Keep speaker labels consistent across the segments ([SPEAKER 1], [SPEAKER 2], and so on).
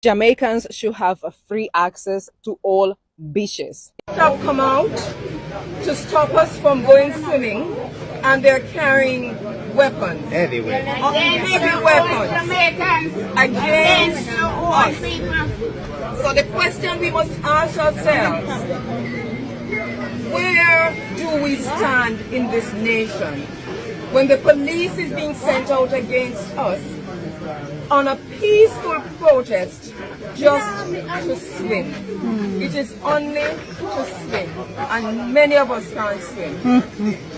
[SPEAKER 1] Jamaicans should have a free access to all beaches. Have come out to stop us from going swimming, and they're carrying weapons. Heavy weapons. Heavy weapons against us. So the question we must ask ourselves, where do we stand in this nation when the police is being sent out against us on a peaceful protest just to swim? It is only to swim, and many of us can't swim.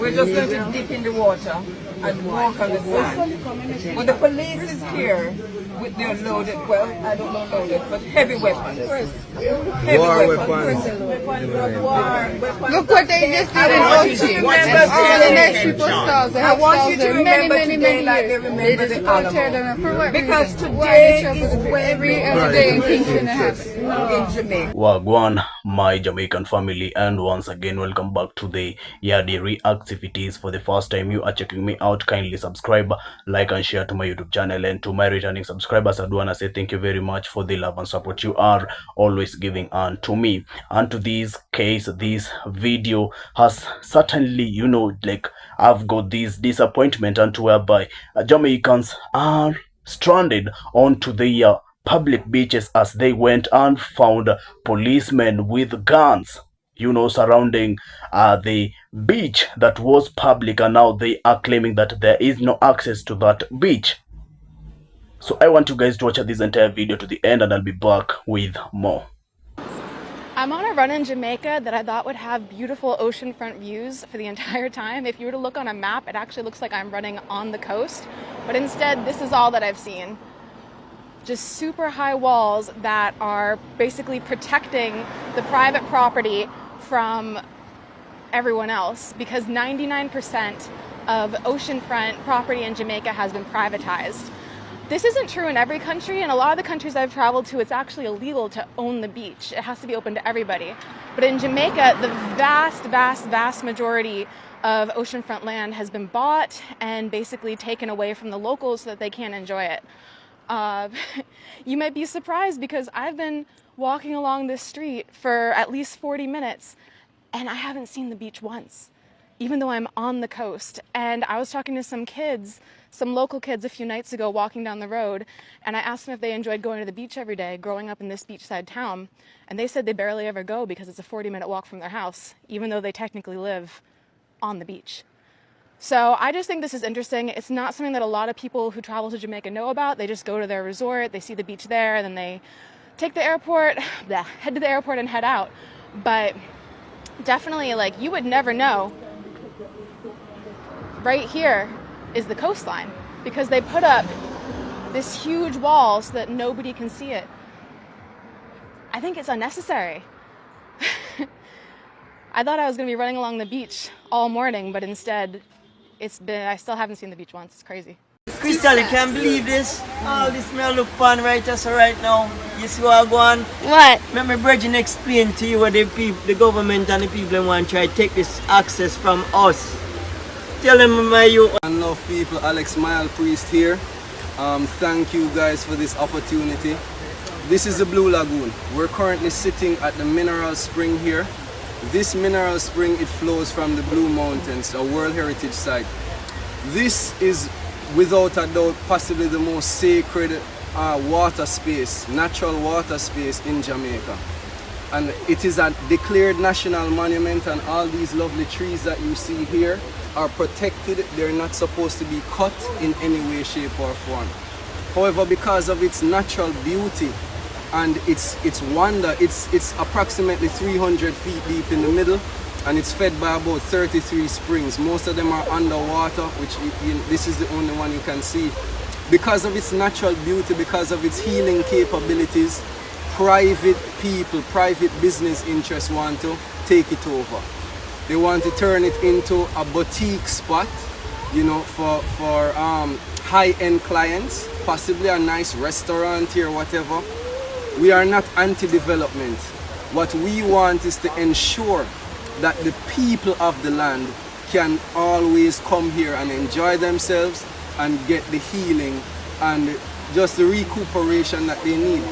[SPEAKER 1] We're just going to dip in the water and walk on the sand. But the police is here with their loaded, well, I don't know loaded, but heavy weapons. Heavy weapons.
[SPEAKER 2] Look what they just did in Ochi. All the next people stars. They have stars there many years. They just go tear them up for what
[SPEAKER 1] because
[SPEAKER 2] reason?
[SPEAKER 1] today is
[SPEAKER 2] every other day in Kingston it happens.
[SPEAKER 1] In Jamaica.
[SPEAKER 3] Wagwan, my Jamaican family, and once again welcome back to the reactivities. For the first time you are checking me out, kindly subscribe, like and share to my YouTube channel. And to my returning subscribers, I do want to say thank you very much for the love and support you are always giving to me. And to this case, this video has certainly, you know, like I've got this disappointment and whereby Jamaicans are stranded onto the public beaches as they went and found policemen with guns, you know, surrounding the beach that was public, and now they are claiming that there is no access to that beach. So I want you guys to watch this entire video to the end, and I'll be back with more.
[SPEAKER 4] I'm on a run in Jamaica that I thought would have beautiful oceanfront views for the entire time. If you were to look on a map, it actually looks like I'm running on the coast, but instead this is all that I've seen. Just super high walls that are basically protecting the private property from everyone else, because 99% of oceanfront property in Jamaica has been privatized. This isn't true in every country. In a lot of the countries I've traveled to, it's actually illegal to own the beach. It has to be open to everybody. But in Jamaica, the vast majority of oceanfront land has been bought and basically taken away from the locals so that they can't enjoy it. You might be surprised because I've been walking along this street for at least 40 minutes and I haven't seen the beach once, even though I'm on the coast. And I was talking to some kids, some local kids a few nights ago walking down the road, and I asked them if they enjoyed going to the beach every day growing up in this beachside town, and they said they barely ever go because it's a 40-minute walk from their house, even though they technically live on the beach. So I just think this is interesting. It's not something that a lot of people who travel to Jamaica know about. They just go to their resort, they see the beach there, and then they take the airport, head to the airport and head out. But definitely, like, you would never know. Right here is the coastline because they put up this huge wall so that nobody can see it. I think it's unnecessary. I thought I was going to be running along the beach all morning, but instead I still haven't seen the beach once. It's crazy.
[SPEAKER 5] Crystal, you can't believe this. All this may look fun right just right now. You see what I go on?
[SPEAKER 6] What?
[SPEAKER 5] Let me Bridget explain to you what the government and the people want to try to take this access from us. Tell them my you.
[SPEAKER 7] Enough people, Alex Mile Priest here. Thank you guys for this opportunity. This is the Blue Lagoon. We're currently sitting at the mineral spring here. This mineral spring, it flows from the Blue Mountains, a World Heritage Site. This is without a doubt possibly the most sacred water space, natural water space in Jamaica. And it is a declared national monument, and all these lovely trees that you see here are protected. They're not supposed to be cut in any way, shape or form. However, because of its natural beauty and its wonder, it's approximately 300 feet deep in the middle, and it's fed by about 33 springs. Most of them are underwater, which this is the only one you can see. Because of its natural beauty, because of its healing capabilities, private people, private business interests want to take it over. They want to turn it into a boutique spot, you know, for high-end clients, possibly a nice restaurant here, whatever. We are not anti-development. What we want is to ensure that the people of the land can always come here and enjoy themselves and get the healing and just the recuperation that they need.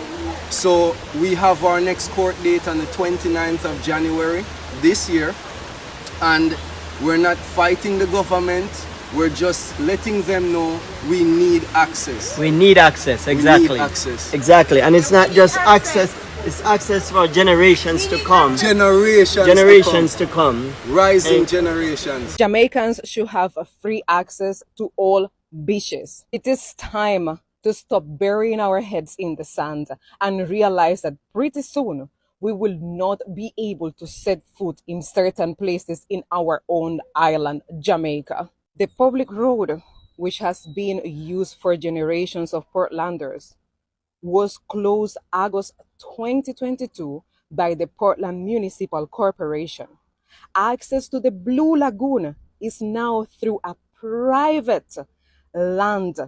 [SPEAKER 7] So we have our next court date on the 29th of January this year, and we're not fighting the government, we're just letting them know we need access.
[SPEAKER 5] We need access, exactly.
[SPEAKER 7] We need access.
[SPEAKER 5] Exactly, and it's not just access, it's access for generations to come.
[SPEAKER 7] Generations
[SPEAKER 5] to come.
[SPEAKER 7] Rising generations.
[SPEAKER 1] Jamaicans should have a free access to all beaches. It is time to stop burying our heads in the sand and realize that pretty soon we will not be able to set foot in certain places in our own island, Jamaica. The public road, which has been used for generations of Portlanders, was closed August 2022 by the Portland Municipal Corporation. Access to the Blue Lagoon is now through a private land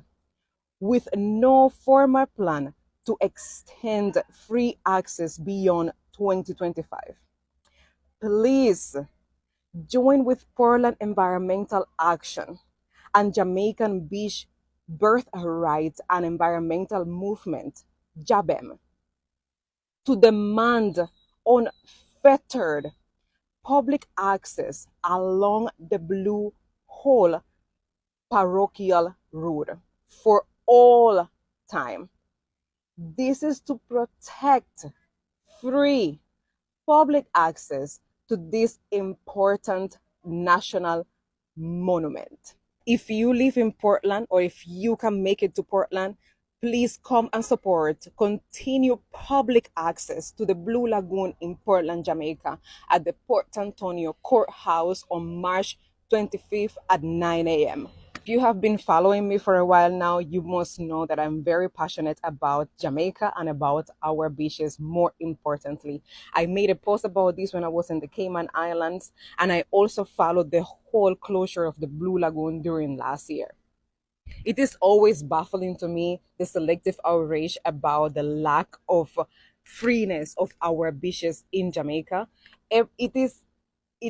[SPEAKER 1] with no formal plan to extend free access beyond 2025. Please join with Portland Environmental Action and Jamaican Beach Birthright and Environmental Movement, JABEM, to demand unfettered public access along the Blue Hole Parochial Road for all time. This is to protect free public access to this important national monument. If you live in Portland, or if you can make it to Portland, please come and support continued public access to the Blue Lagoon in Portland, Jamaica at the Port Antonio Courthouse on March 25th at 9 a.m. If you have been following me for a while now, you must know that I'm very passionate about Jamaica and about our beaches. More importantly, I made a post about this when I was in the Cayman Islands, and I also followed the whole closure of the Blue Lagoon during last year. It is always baffling to me, the selective outrage about the lack of freeness of our beaches in Jamaica. It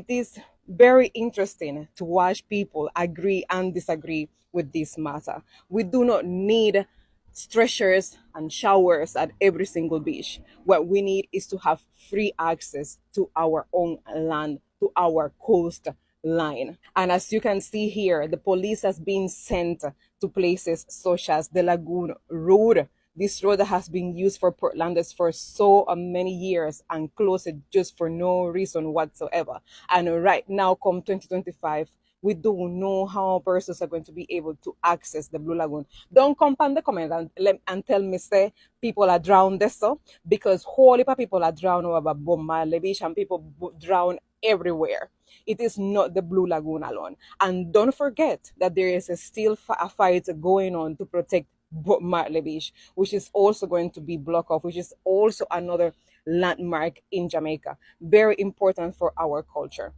[SPEAKER 1] is very interesting to watch people agree and disagree with this matter. We do not need stretchers and showers at every single beach. What we need is to have free access to our own land, to our coastline. And as you can see here, the police has been sent to places such as the Lagoon Road. This road has been used for Portlanders for so many years and closed just for no reason whatsoever. And right now, come 2025, we don't know how persons are going to be able to access the Blue Lagoon. Don't come on the comment and tell me, say, people are drowned there, so, because whole heap of people are drowned over Bob Marley Beach and people drown everywhere. It is not the Blue Lagoon alone. And don't forget that there is still a fight going on to protect Bob Marley Beach, which is also going to be blocked off, which is also another landmark in Jamaica. Very important for our culture.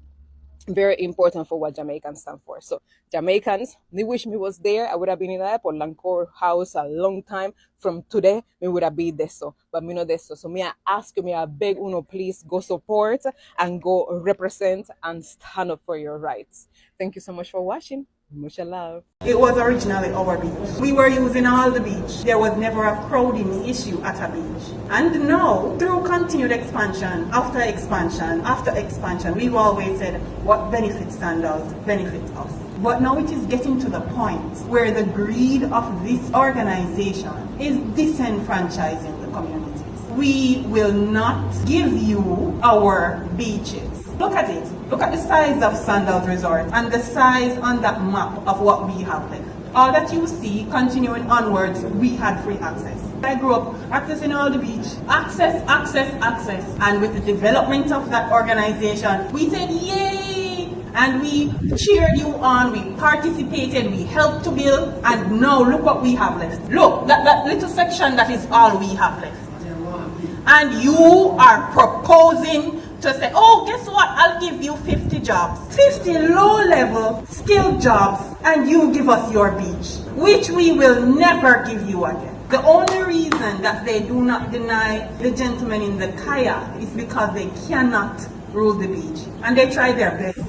[SPEAKER 1] Very important for what Jamaicans stand for. So Jamaicans, me wish me was there. I would have been in the Portland Courthouse a long time from today. Me would have been there, so, but me not there. So me I ask you, me I beg you, please go support and go represent and stand up for your rights. Thank you so much for watching. Much love.
[SPEAKER 6] It was originally our beach. We were using all the beach. There was never a crowding issue at a beach. And now, through continued expansion, after expansion, we've always said what benefits Sandals benefits us. But now it is getting to the point where the greed of this organization is disenfranchising the communities. We will not give you our beaches. Look at it. Look at the size of Sandals Resort and the size on that map of what we have left. All that you see, continuing onwards, we had free access. I grew up accessing all the beach. Access. And with the development of that organization, we said, yay! And we cheered you on, we participated, we helped to build, and now look what we have left. Look, that little section, that is all we have left. And you are proposing to say, oh, guess what? I'll give you 50 jobs, 50 low-level skilled jobs, and you give us your beach, which we will never give you again. The only reason that they do not deny the gentlemen in the kayak is because they cannot rule the beach, and they try their best.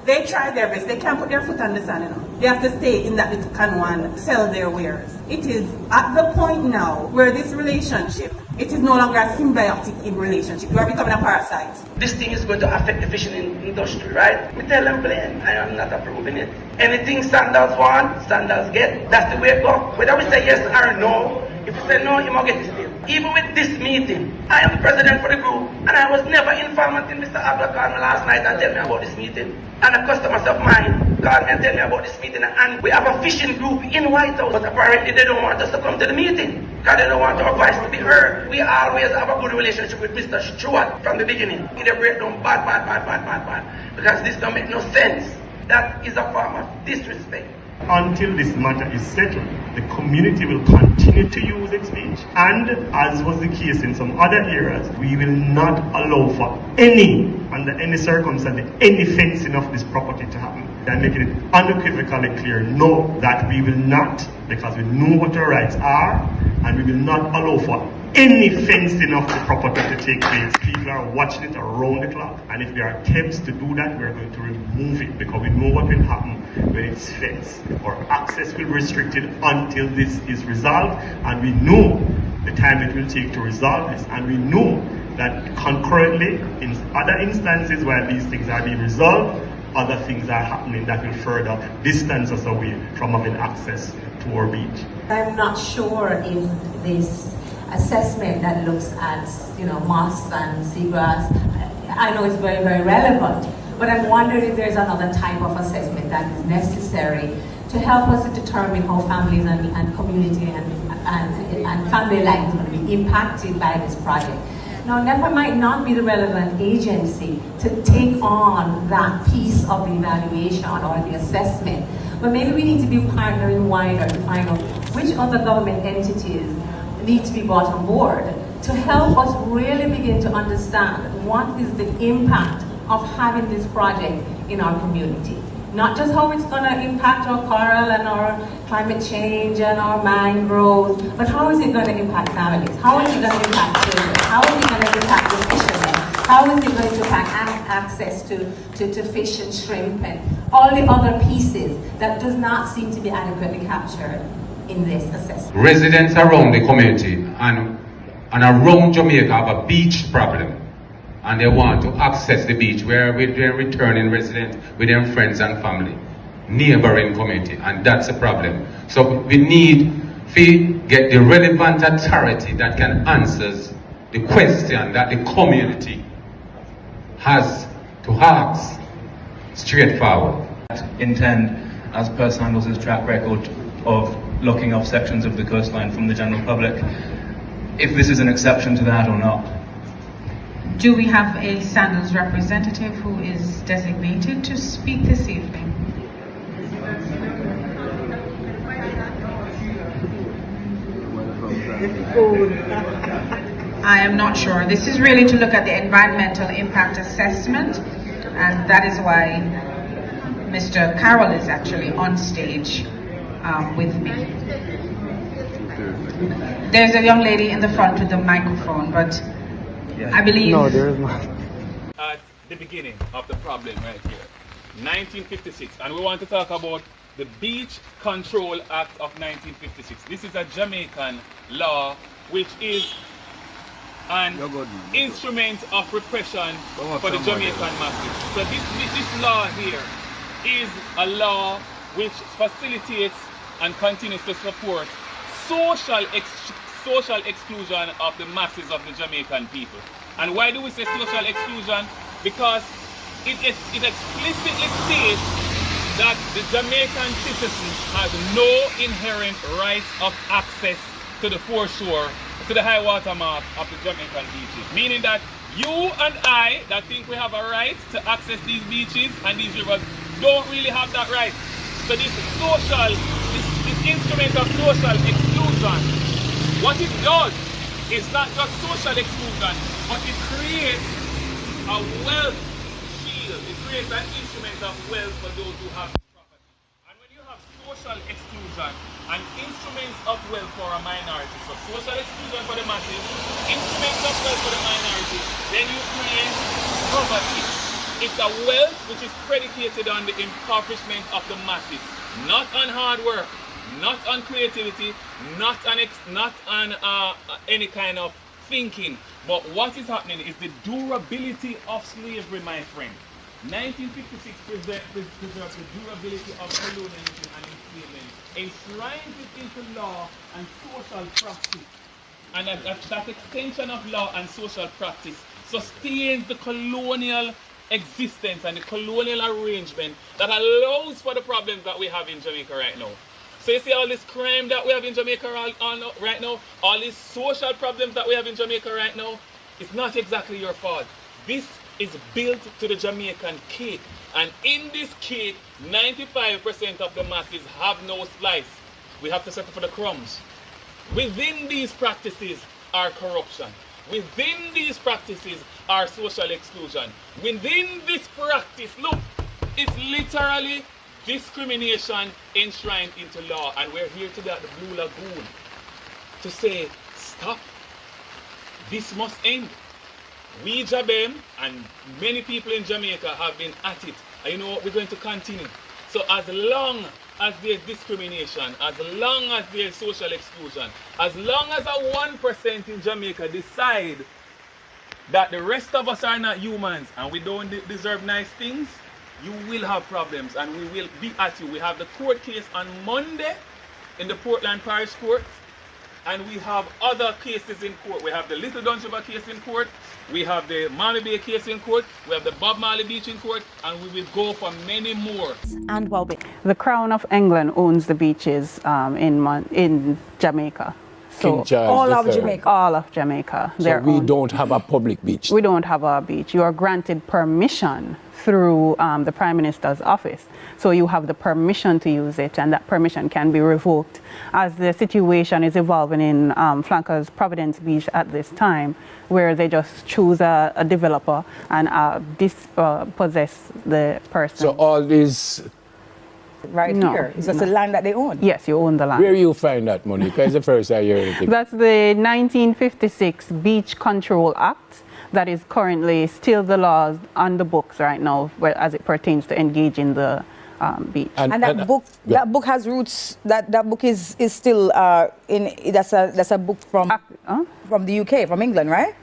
[SPEAKER 6] They try their best. They can't put their foot on the sand enough. They have to stay in that little canoe and sell their wares. It is at the point now where this relationship It is no longer a symbiotic in relationship. You are becoming a parasite.
[SPEAKER 8] This thing is going to affect the fishing industry, right? Me tell them plain, I am not approving it. Anything Sandals want, Sandals get. That's the way it goes. Whether we say yes or no, if you say no, you must get it still. Even with this meeting, I am the president for the group, and I was never informed until Mr. Abdul called me last night and tell me about this meeting. And a customer of mine called me and tell me about this meeting. And we have a fishing group in White House, but apparently they don't want us to come to the meeting because they don't want our voice to be heard. We always have a good relationship with Mr. Stewart from the beginning. He break down bad, because this don't make no sense. That is a form of disrespect.
[SPEAKER 9] Until this matter is settled, the community will continue to use its beach. And as was the case in some other areas, we will not allow for under any circumstance, any fencing of this property to happen. And making it unequivocally clear, no, that we will not, because we know what our rights are, and we will not allow for any fencing of the property to take place. People are watching it around the clock, and if there are attempts to do that, we're going to remove it, because we know what will happen when it's fenced. Our access will be restricted until this is resolved, and we know the time it will take to resolve this, and we know that concurrently, in other instances where these things are being resolved, other things are happening that will further distance us away from having access to our beach.
[SPEAKER 10] I'm not sure if this assessment that looks at, moss and seagrass, I know it's very, very relevant, but I'm wondering if there's another type of assessment that is necessary to help us to determine how families and community and family life is going to be impacted by this project. Now, NEPA might not be the relevant agency to take on that piece of the evaluation or the assessment, but maybe we need to be partnering wider to find out which other government entities need to be brought on board to help us really begin to understand what is the impact of having this project in our community. Not just how it's going to impact our coral and our climate change and our mangroves, but how is it going to impact families? How is it going to impact children? How is it going to impact the fishermen? How is it going to impact access to fish and shrimp and all the other pieces that does not seem to be adequately captured in this assessment?
[SPEAKER 11] Residents around the community and around Jamaica have a beach problem, and they want to access the beach where with their returning residents, with their friends and family, neighboring community, and that's a problem. So we need to get the relevant authority that can answer the question that the community has to ask straightforward.
[SPEAKER 12] Intend, as per Sandals' track record of locking off sections of the coastline from the general public, if this is an exception to that or not.
[SPEAKER 13] Do we have a Sandals representative who is designated to speak this evening? I am not sure. This is really to look at the environmental impact assessment, and that is why Mr. Carroll is actually on stage with me. There's a young lady in the front with the microphone, but I believe...
[SPEAKER 14] No, there is not.
[SPEAKER 15] At the beginning of the problem right here, 1956, and we want to talk about the Beach Control Act of 1956. This is a Jamaican law which is an instrument of repression for the Jamaican masses. So this law here is a law which facilitates and continues to support social exclusion of the masses of the Jamaican people. And why do we say social exclusion? Because it explicitly states that the Jamaican citizen has no inherent right of access to the foreshore, to the high water mark of the Jamaican beaches. Meaning that you and I that think we have a right to access these beaches and these rivers don't really have that right. So this instrument of social exclusion, what it does is not just social exclusion, but it creates a wealth shield. It creates an instrument of wealth for those who have property. And when you have social exclusion and instruments of wealth for a minority, so social exclusion for the masses, instruments of wealth for the minority, then you create poverty. It's a wealth which is predicated on the impoverishment of the masses, not on hard work, not on creativity, not on any kind of thinking. But what is happening is the durability of slavery, my friend. 1956 preserved the durability of colonialism and enslavement, enshrined it into law and social practice. And that extension of law and social practice sustains the colonial existence and the colonial arrangement that allows for the problems that we have in Jamaica right now. So you see all this crime that we have in Jamaica right now, all these social problems that we have in Jamaica right now, it's not exactly your fault. This is built to the Jamaican cake. And in this cake, 95% of the masses have no slice. We have to settle for the crumbs. Within these practices are corruption. Within these practices are social exclusion. Within this practice, look, it's literally discrimination enshrined into law. And we're here today at the Blue Lagoon to say, stop. This must end. We Jabem and many people in Jamaica have been at it. And you know what? We're going to continue. So as long as there's discrimination, as long as there's social exclusion, as long as a 1% in Jamaica decide that the rest of us are not humans and we don't deserve nice things, you will have problems and we will be at you. We have the court case on Monday in the Portland Parish Court, and we have other cases in court. We have the Little Dunshaba case in court, we have the Marley Bay case in court, we have the Bob Marley Beach in court, and we will go for many more.
[SPEAKER 14] And well-being. The Crown of England owns the beaches in Jamaica. So
[SPEAKER 16] all of Jamaica.
[SPEAKER 14] All of Jamaica.
[SPEAKER 16] So we don't have a public beach.
[SPEAKER 14] We don't have a beach. You are granted permission through the Prime Minister's office. So you have the permission to use it, and that permission can be revoked. As the situation is evolving in Flankers Providence Beach at this time, where they just choose a developer and dispossess the person.
[SPEAKER 16] So all these...
[SPEAKER 14] Here,
[SPEAKER 16] it's
[SPEAKER 14] just
[SPEAKER 16] the
[SPEAKER 14] land that they own? Yes, you own the land.
[SPEAKER 16] Where you find that money? Because it's the first I hear it.
[SPEAKER 14] That's the 1956 Beach Control Act. That is currently still the laws on the books right now, as it pertains to engage in the beach.
[SPEAKER 17] And that book has roots. That book is still that's a book from the UK, from England, right?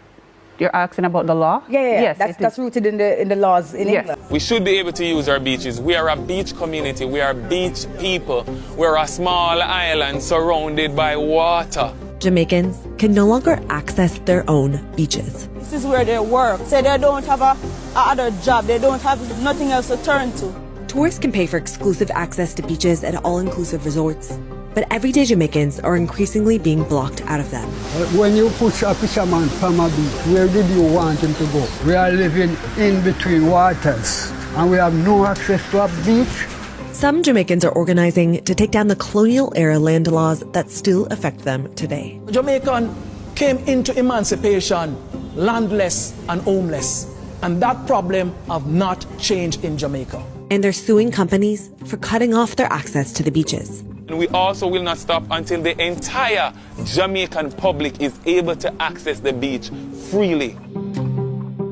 [SPEAKER 14] You're asking about the law?
[SPEAKER 17] Yeah. Yes, that's rooted in the laws in England.
[SPEAKER 18] We should be able to use our beaches. We are a beach community. We are beach people. We're a small island surrounded by water.
[SPEAKER 19] Jamaicans can no longer access their own beaches.
[SPEAKER 20] This is where they work. Say they don't have a other job. They don't have nothing else to turn to.
[SPEAKER 19] Tourists can pay for exclusive access to beaches at all-inclusive resorts, but everyday Jamaicans are increasingly being blocked out of them.
[SPEAKER 21] When you push a fisherman from a beach, where did you want him to go? We are living in between waters, and we have no access to a beach.
[SPEAKER 19] Some Jamaicans are organizing to take down the colonial-era land laws that still affect them today.
[SPEAKER 22] Jamaican came into emancipation landless and homeless, and that problem have not changed in Jamaica.
[SPEAKER 19] And they're suing companies for cutting off their access to the beaches.
[SPEAKER 18] And we also will not stop until the entire Jamaican public is able to access the beach freely.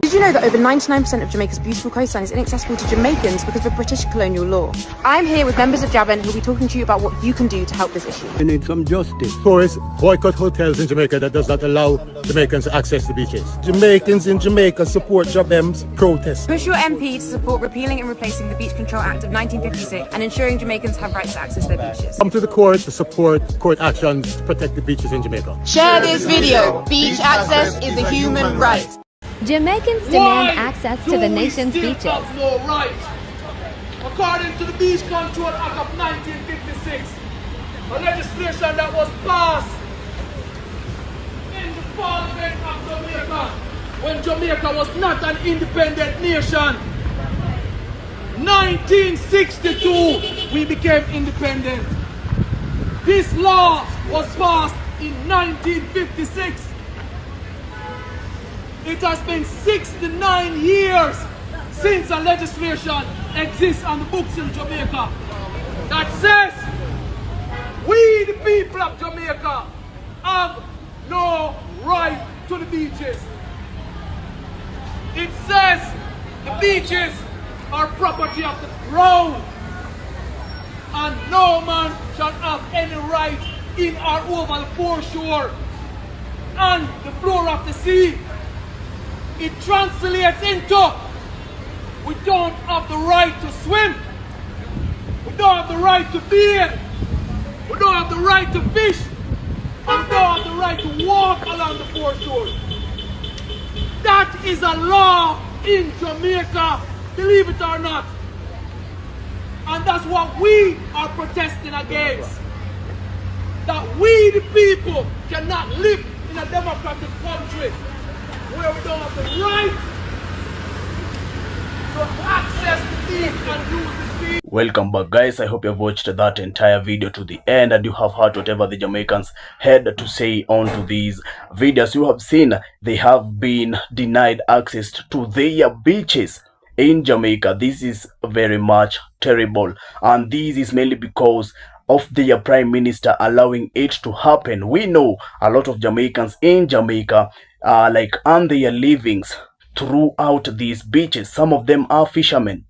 [SPEAKER 4] Did you know that over 99% of Jamaica's beautiful coastline is inaccessible to Jamaicans because of British colonial law? I'm here with members of Jaben who will be talking to you about what you can do to help this issue.
[SPEAKER 23] We need some justice. Tourists boycott hotels in Jamaica that does not allow Jamaicans to access the beaches. Jamaicans in Jamaica support Jabem's protest.
[SPEAKER 4] Push your MP to support repealing and replacing the Beach Control Act of 1956 and ensuring Jamaicans have rights to access their beaches.
[SPEAKER 23] Come to the court to support court actions to protect the beaches in Jamaica.
[SPEAKER 4] Share this video. Beach access is a human right.
[SPEAKER 24] Jamaicans demand access to the nation's beaches.
[SPEAKER 22] No right. According to the Beach Control Act of 1956, a legislation that was passed in the Parliament of Jamaica when Jamaica was not an independent nation. 1962, we became independent. This law was passed in 1956. It has been 69 years since a legislation exists on the books in Jamaica that says we, the people of Jamaica, have no right to the beaches. It says the beaches are property of the crown and no man shall have any right in or over the foreshore. on the floor of the sea. It translates into we don't have the right to swim. We don't have the right to bathe. We don't have the right to fish. And we don't have the right to walk along the foreshore. That is a law in Jamaica, believe it or not. And that's what we are protesting against. That we, the people, cannot live in a democratic country where we don't have the right to access the sea and use the sea.
[SPEAKER 2] Welcome back, guys. I hope you've watched that entire video to the end and you have heard whatever the Jamaicans had to say onto these videos. You have seen they have been denied access to their beaches in Jamaica. This is very much terrible, and this is mainly because of their prime minister allowing it to happen. We know a lot of Jamaicans in Jamaica earn their livings throughout these beaches. Some of them are fishermen,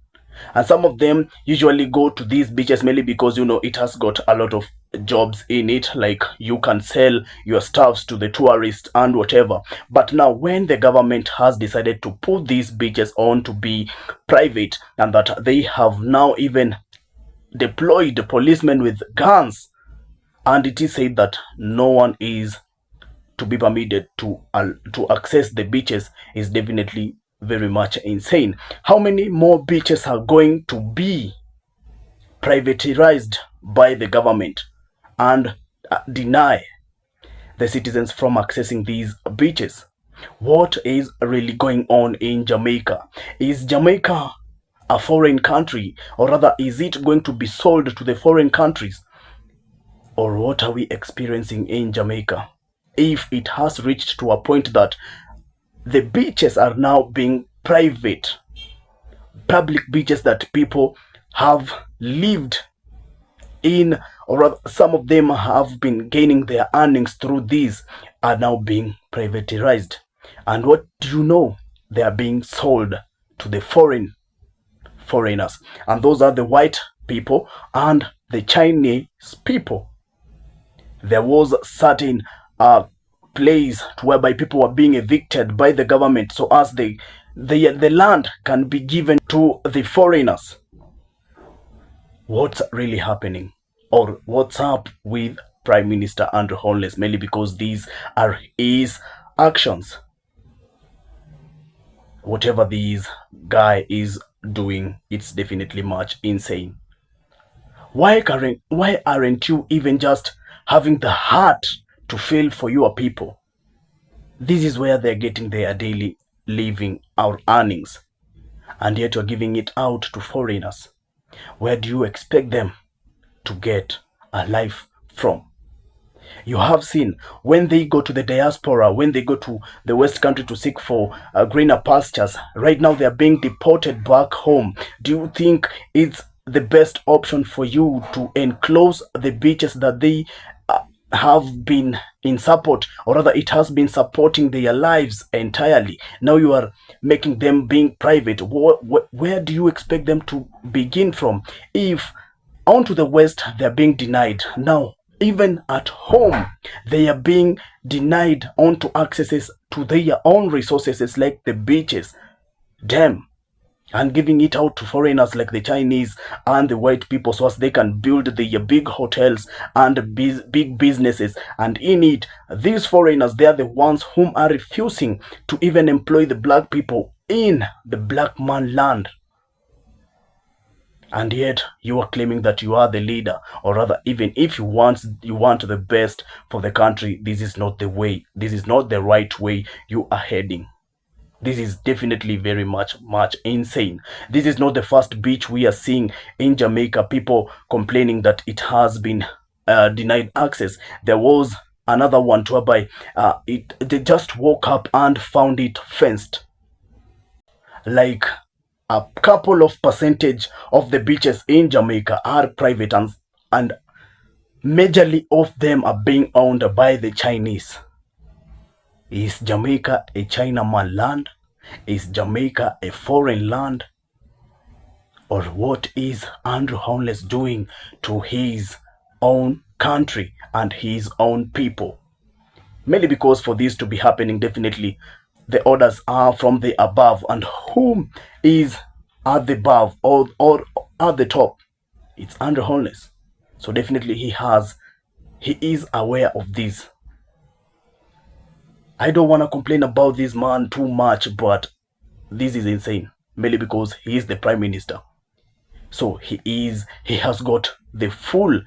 [SPEAKER 2] and some of them usually go to these beaches mainly because, you know, it has got a lot of jobs in it, like you can sell your stuffs to the tourists and whatever. But now when the government has decided to put these beaches on to be private, and that they have now even deployed policemen with guns, and it is said that no one is to be permitted to access the beaches, is definitely very much insane. How many more beaches are going to be privatized by the government and deny the citizens from accessing these beaches? What is really going on in Jamaica? Is Jamaica a foreign country, or rather is it going to be sold to the foreign countries? Or what are we experiencing in Jamaica if it has reached to a point that the beaches are now being private, public beaches that people have lived in, or rather some of them have been gaining their earnings through these, are now being privatized? And what do you know? They are being sold to the foreigners, and those are the white people and the Chinese people. There was certain place whereby people were being evicted by the government so as the land can be given to the foreigners. What's really happening, or what's up with Prime Minister Andrew Holness? Mainly because these are his actions. Whatever this guy is doing, it's definitely much insane. Why aren't you even just having the heart to feel for your people? This is where they're getting their daily living, our earnings, and yet you're giving it out to foreigners. Where do you expect them to get a life from? You have seen when they go to the diaspora, when they go to the West Country to seek for greener pastures, right now they are being deported back home. Do you think it's the best option for you to enclose the beaches that they have been in support, or rather it has been supporting their lives entirely? Now you are making them being private. Where do you expect them to begin from? If onto the West they're being denied, now even at home they are being denied onto accesses to their own resources like the beaches. Damn. And giving it out to foreigners like the Chinese and the white people so as they can build their big hotels and big businesses. And in it, these foreigners, they are the ones whom are refusing to even employ the black people in the black man land. And yet you are claiming that you are the leader, or rather, even if you want the best for the country, this is not the way. This is not the right way you are heading. This is definitely very much insane. This is not the first beach we are seeing in Jamaica, people complaining that it has been denied access. There was another one whereby they just woke up and found it fenced. Like a couple of percentage of the beaches in Jamaica are private, and majorly of them are being owned by the Chinese. Is Jamaica a Chinaman land? Is Jamaica a foreign land? Or what is Andrew Holness doing to his own country and his own people? Mainly because for this to be happening, definitely the orders are from the above, and whom is at the above or at the top? It's Andrew Holness. So definitely he is aware of this. I don't want to complain about this man too much, but this is insane. Mainly because he is the prime minister. So he has got the full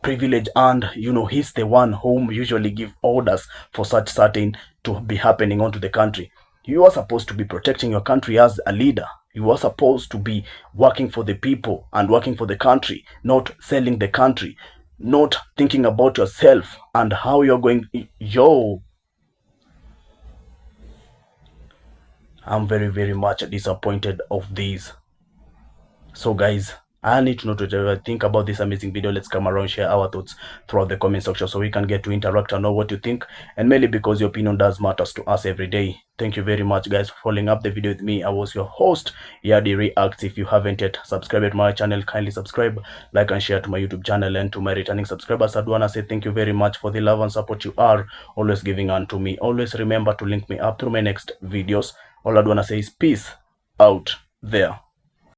[SPEAKER 2] privilege, and he's the one whom usually give orders for such certain to be happening onto the country. You are supposed to be protecting your country as a leader. You are supposed to be working for the people and working for the country, not selling the country, not thinking about yourself and how you're going. I'm very, very much disappointed of this. So guys, I need to know what you think about this amazing video. Let's come around, share our thoughts throughout the comment section so we can get to interact and know what you think, and mainly because your opinion does matters to us every day. Thank you very much guys for following up the video with me. I was your host, Yadi Reacts. If you haven't yet subscribed to my channel, kindly subscribe, like and share to my YouTube channel. And to my returning subscribers, I'd wanna say thank you very much for the love and support you are always giving unto me. Always remember to link me up through my next videos. All I'd wanna say is peace out there.